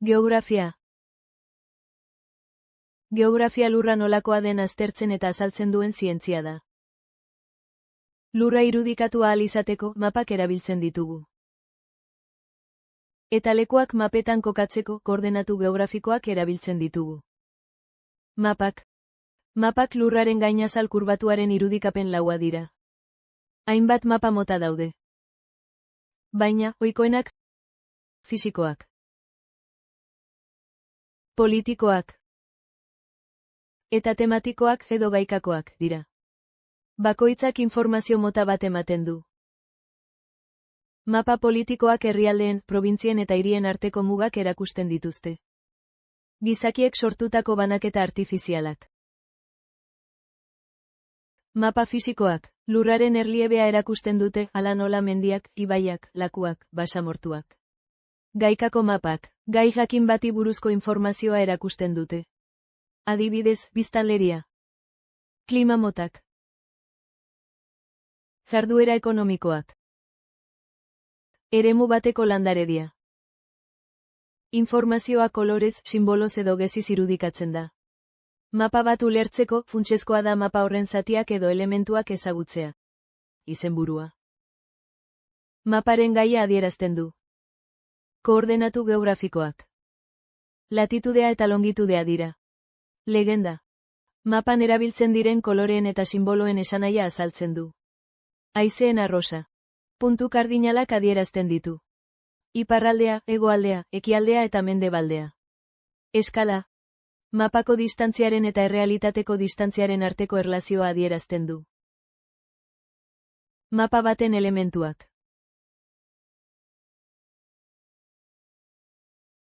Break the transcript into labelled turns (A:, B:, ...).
A: Geografia. Geografia lurra nolakoa den aztertzen eta azaltzen duen zientzia da. Lurra irudikatu ahal izateko mapak erabiltzen ditugu. Eta lekuak mapetan kokatzeko koordenatu geografikoak erabiltzen ditugu. Mapak lurraren gainazal kurbatuaren irudikapen laua dira. Hainbat mapa mota daude. Baina, ohikoenak fisikoak, politikoak eta tematikoak edo gaikakoak dira. Bakoitzak informazio mota bat ematen du. Mapa politikoak herrialdeen, probintzien eta hirien arteko mugak erakusten dituzte. Gizakiek sortutako banaketa artifizialak. Mapa fisikoak, lurraren erliebea erakusten dute, hala nola mendiak, ibaiak, lakuak, basamortuak. Gaikako mapak, gai jakin bati buruzko informazioa erakusten dute. Adibidez, biztanleria. Klima motak. Jarduera ekonomikoak. Eremu bateko landaredia. Informazioa kolorez, simboloz edo geziz irudikatzen da. Mapa bat ulertzeko, funtsezkoa da mapa horren zatiak edo elementuak ezagutzea. Izenburua. Maparen gaia adierazten du. Koordenatu geografikoak. Latitudea eta longitudea dira. Legenda. Mapan erabiltzen diren koloreen eta simboloen esanahia azaltzen du. Haizeen arrosa. Puntu kardinalak adierazten ditu. Iparraldea, hegoaldea, ekialdea eta mendebaldea. Eskala. Mapako distantziaren eta errealitateko distantziaren arteko erlazioa adierazten du. Mapa baten elementuak.